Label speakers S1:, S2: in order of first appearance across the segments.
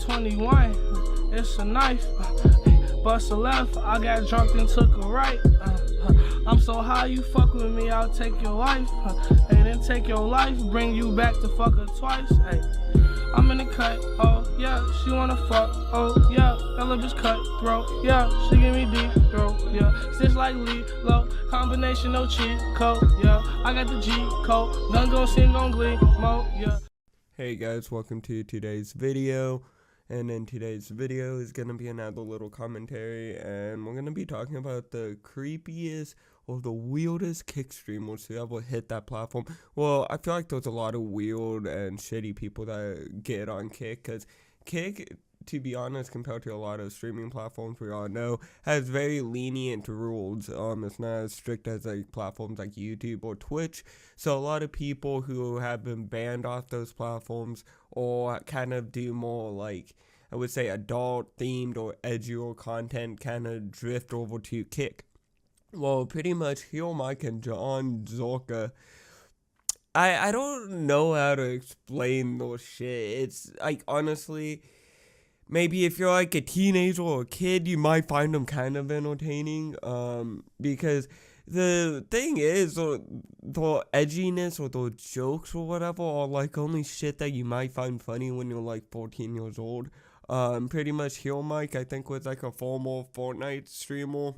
S1: 21, it's a knife. Bust a left, I got drunk and took a right. I'm so high, you fuck with me, I'll take your life. And then take your life, bring you back to fuck her twice. Hey, I'm in the cut, oh yeah, she wanna fuck, oh yeah, that little bitch cutthroat, yeah, she give me deep throat, yeah, stitch like low, combination no cheat code, yeah, I got the G code, gun gon' sing on glee mode, yeah.
S2: Hey guys, welcome to today's video, and in today's video is going to be another little commentary, and we're going to be talking about the creepiest or the weirdest kick streamers to ever hit that platform. Well, I feel like there's a lot of weird and shitty people that get on Kick, because Kick, to be honest, compared to a lot of streaming platforms we all know, has very lenient rules. It's not as strict as like platforms like YouTube or Twitch. So a lot of people who have been banned off those platforms or kind of do more like, I would say, adult themed or edgier content kind of drift over to Kick. Well, pretty much Hero Mike and John Zorka, I don't know how to explain those shit. It's like, honestly, maybe if you're like a teenager or a kid, you might find them kind of entertaining, because the thing is, the edginess or the jokes or whatever are like only shit that you might find funny when you're like 14 years old. Pretty much Hero Mike, I think, was like a former Fortnite streamer,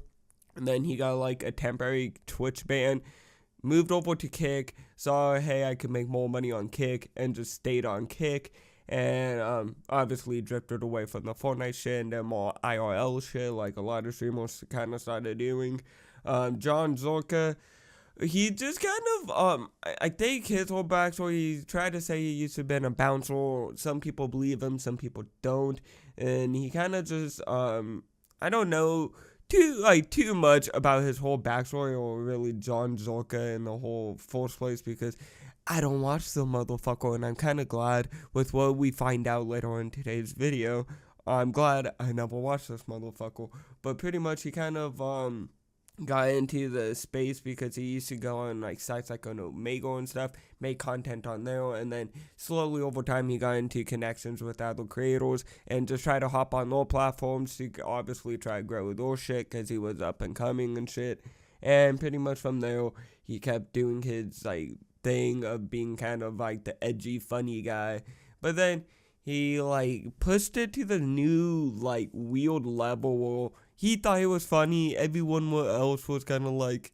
S2: and then he got like a temporary Twitch ban, moved over to Kick, saw, hey, I could make more money on Kick, and just stayed on Kick. And obviously drifted away from the Fortnite shit and then more IRL shit like a lot of streamers kind of started doing. John Zorka, he just kind of, I think his whole backstory, he tried to say he used to have been a bouncer. Some people believe him, some people don't. And he kind of just, I don't know too much about his whole backstory or really John Zorka in the whole first place, because I don't watch the motherfucker, and I'm kind of glad with what we find out later in today's video. I'm glad I never watched this motherfucker, but pretty much he kind of got into the space because he used to go on like sites like on Omega and stuff, make content on there, and then slowly over time he got into connections with other creators and just try to hop on their platforms to obviously try to grow their shit because he was up and coming and shit. And pretty much from there he kept doing his like thing of being kind of like the edgy funny guy, but then he like pushed it to the new like weird level where he thought it was funny, everyone else was kind of like,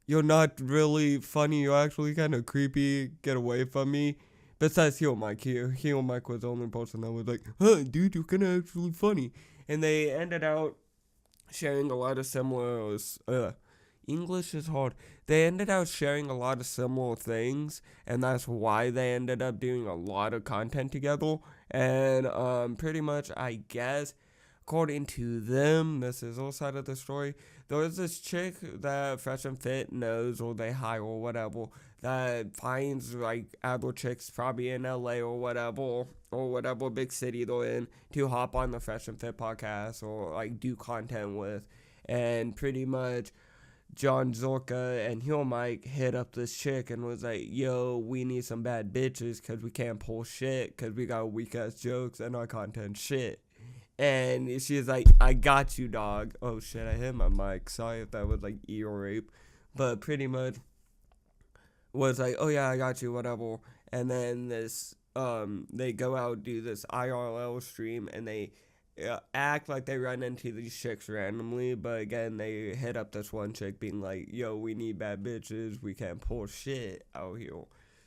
S2: you're not really funny, you're actually kind of creepy, get away from me. Besides Hero Mike here, Hero Mike was the only person that was like, huh dude, you're kind of actually funny. And they ended out sharing a lot of similar English is hard. They ended up sharing a lot of similar things, and that's why they ended up doing a lot of content together. And pretty much, I guess, according to them, this is their side of the story, there was this chick that Fresh and Fit knows, or they hire or whatever, that finds like other chicks probably in LA or whatever big city they're in, to hop on the Fresh and Fit podcast or like do content with. And pretty much John Zorka and Hero Mike hit up this chick and was like, yo, we need some bad bitches because we can't pull shit because we got weak ass jokes and our content shit. And she's like, I got you, dog. Oh shit, I hit my mic. Sorry if that was like ear rape. But pretty much was like, oh yeah, I got you, whatever. And then this, they go out, do this IRL stream, and they act like they run into these chicks randomly, but again, they hit up this one chick being like, yo, we need bad bitches, we can't pull shit out here.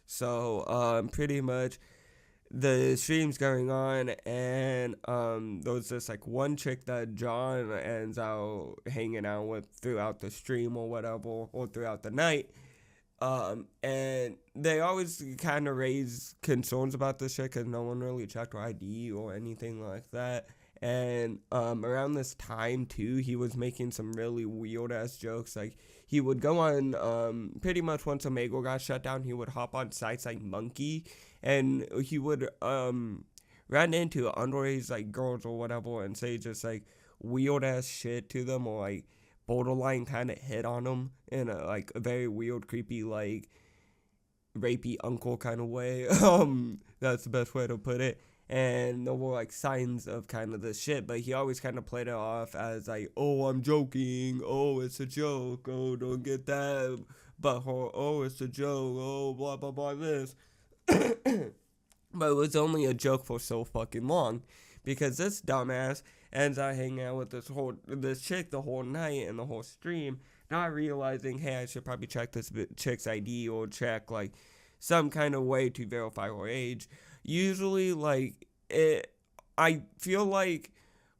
S2: So, pretty much, the stream's going on, and, there was this, like, one chick that John ends out hanging out with throughout the stream or whatever, or throughout the night. And they always kind of raise concerns about this chick because no one really checked her ID or anything like that. And around this time too, he was making some really weird ass jokes. Like, he would go on pretty much once Omega got shut down, he would hop on sites like Monkey, and he would run into underage like girls or whatever and say just like weird ass shit to them, or like borderline kind of hit on them in a like a very weird, creepy, like rapey uncle kind of way. That's the best way to put it. and there were like signs of kind of this shit, but he always kind of played it off as like, oh, I'm joking, oh, it's a joke, oh, don't get that butthole, oh, it's a joke, oh, blah blah blah this. But it was only a joke for so fucking long, because this dumbass ends up hanging out with this chick the whole night and the whole stream, not realizing, hey, I should probably check this chick's ID or check like some kind of way to verify her age. Usually, like, I feel like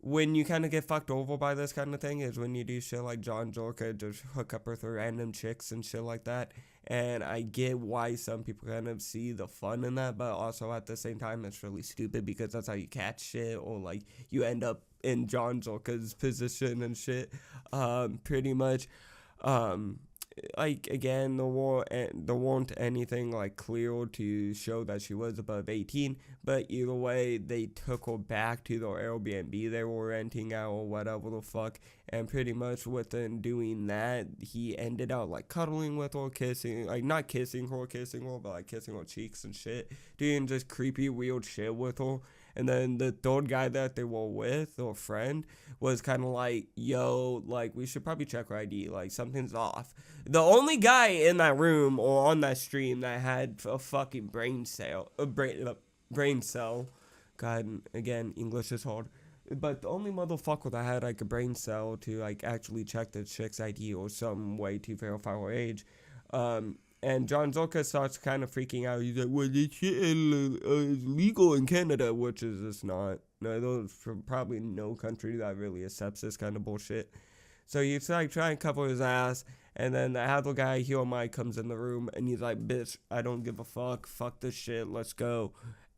S2: when you kind of get fucked over by this kind of thing is when you do shit like John Jorka, just hook up with random chicks and shit like that. And I get why some people kind of see the fun in that, but also at the same time, it's really stupid because that's how you catch shit, or like you end up in John Jorka's position and shit. Pretty much. Like, again, there weren't anything like clear to show that she was above 18, but either way, they took her back to their Airbnb they were renting out or whatever the fuck, and pretty much within doing that, he ended up like cuddling with her, kissing, like not kissing her, but like kissing her cheeks and shit, doing just creepy, weird shit with her. And then the third guy that they were with, or friend, was kind of like, yo, like, we should probably check her ID. Like, something's off. The only guy in that room or on that stream that had a fucking brain cell. God, again, English is hard. But the only motherfucker that had, like, a brain cell to, like, actually check the chick's ID or some way to verify her age, and John Zorka starts kind of freaking out. He's like, well, this shit is legal in Canada, which is just not. No, there's probably no country that really accepts this kind of bullshit. So he's like trying to cover his ass, and then the other guy, Hero Mike, comes in the room, and he's like, bitch, I don't give a fuck this shit, let's go.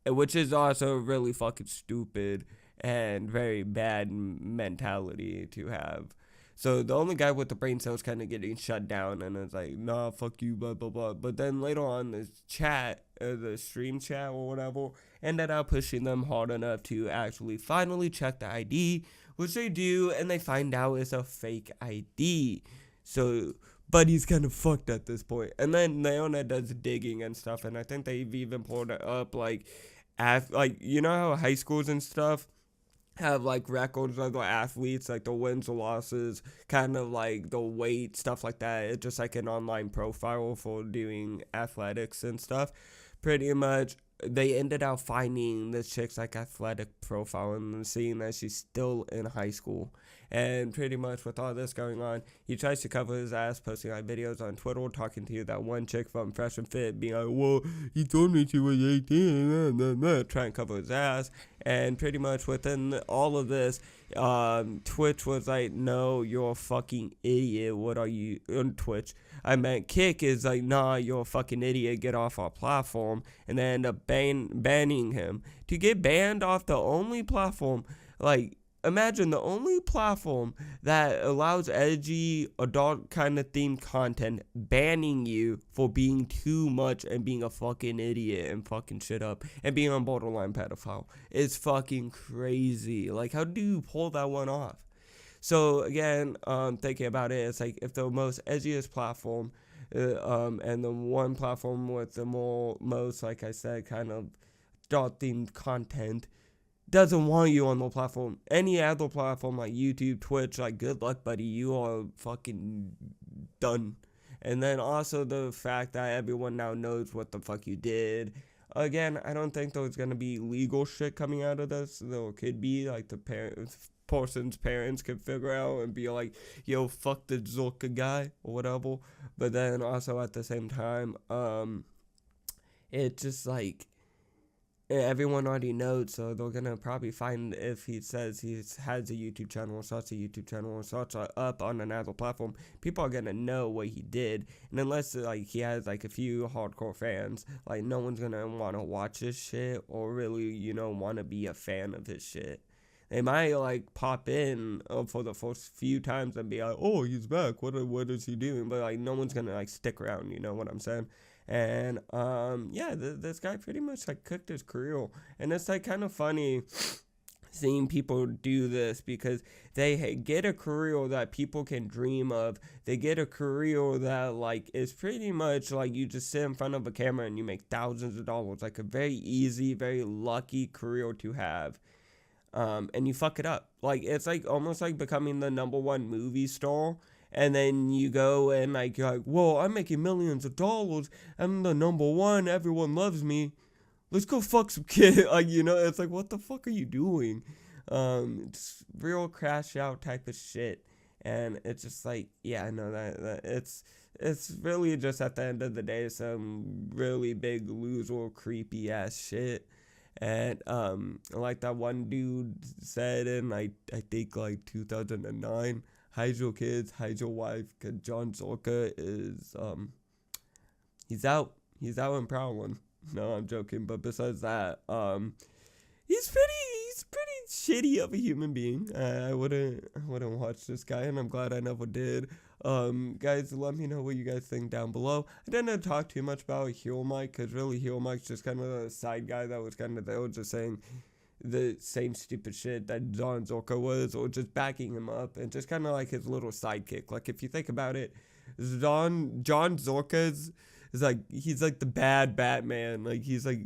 S2: Which is also really fucking stupid and very bad mentality to have. So the only guy with the brain cells kind of getting shut down, and it's like, nah, fuck you, blah, blah, blah. But then later on, this chat, the stream chat or whatever, ended up pushing them hard enough to actually finally check the ID, which they do, and they find out it's a fake ID. So, but he's kind of fucked at this point. And then Leona does digging and stuff, and I think they've even pulled it up, like, you know how high schools and stuff have like records of the athletes, like the wins or losses, kind of like the weight, stuff like that. It's just like an online profile for doing athletics and stuff. Pretty much, they ended up finding this chick's like athletic profile and seeing that she's still in high school. And pretty much with all this going on, he tries to cover his ass, posting like videos on Twitter, talking to that one chick from Fresh and Fit, being like, well, he told me she was 18, trying to cover his ass. And pretty much within all of this, Twitch was like, no, you're a fucking idiot. What are you on Twitch? I meant Kick is like, nah, you're a fucking idiot. Get off our platform. And they end up banning him. To get banned off the only platform, like, imagine the only platform that allows edgy, adult kind of themed content banning you for being too much and being a fucking idiot and fucking shit up and being on borderline pedophile. It's fucking crazy. Like, how do you pull that one off? So, again, thinking about it, it's like if the most edgiest platform and the one platform with the most, like I said, kind of adult themed content doesn't want you on the platform. Any other platform like YouTube, Twitch, like, good luck, buddy. You are fucking done. And then also the fact that everyone now knows what the fuck you did. Again, I don't think there's gonna be legal shit coming out of this. There could be, like, the person's parents could figure out and be like, yo, fuck the Zorka guy or whatever. But then also at the same time, it's just like, everyone already knows, so they're gonna probably find if he says he has a YouTube channel or starts a YouTube channel or starts up on another platform, people are gonna know what he did. And unless like he has like a few hardcore fans, like no one's gonna want to watch his shit or really, want to be a fan of his shit. They might like pop in for the first few times and be like, oh, he's back, what is he doing? But like no one's gonna like stick around, you know what I'm saying? And yeah, this guy pretty much like cooked his career, and it's like kind of funny seeing people do this because they get a career that people can dream of. They get a career that like is pretty much like you just sit in front of a camera and you make thousands of dollars, like a very easy, very lucky career to have. And you fuck it up. Like it's like almost like becoming the #1 movie star, and then you go and like you're like, whoa, I'm making millions of dollars, I'm the #1, everyone loves me, let's go fuck some kid. Like, you know, it's like, what the fuck are you doing? It's real crash out type of shit. And it's just like, yeah, I know that it's really just at the end of the day some really big loser creepy ass shit. And like that one dude said in I think like 2009, hide your kids, hide your wife, cause John Zorka is he's out and prowling. No, I'm joking, but besides that, he's pretty shitty of a human being. I wouldn't watch this guy, and I'm glad I never did. Guys, let me know what you guys think down below. I didn't talk too much about Hero Mike, because really Hero Mike's just kind of a side guy that was kind of there just saying the same stupid shit that John Zorka was, or just backing him up, and just kind of like his little sidekick. Like, if you think about it, John Zorka's is like, he's like the bad Batman. Like, he's like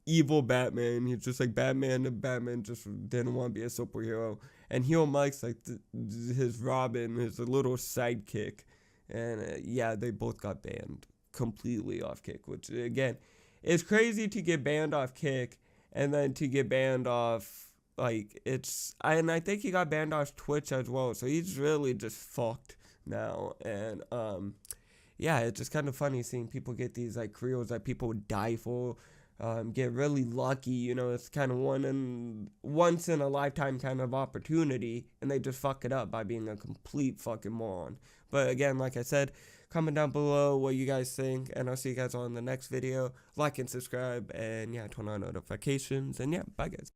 S2: evil Batman. He's just like Batman, and Batman just didn't want to be a superhero. And Hero Mike's like his Robin, his little sidekick. And yeah, they both got banned completely off Kick, which again, it's crazy to get banned off Kick and then to get banned off, like, and I think he got banned off Twitch as well. So he's really just fucked now. And yeah, it's just kind of funny seeing people get these like careers that people die for, get really lucky, you know. It's kind of once in a lifetime kind of opportunity, and they just fuck it up by being a complete fucking moron. But again, like I said, comment down below what you guys think, and I'll see you guys on the next video. Like and subscribe, and yeah, turn on notifications, and yeah, bye guys.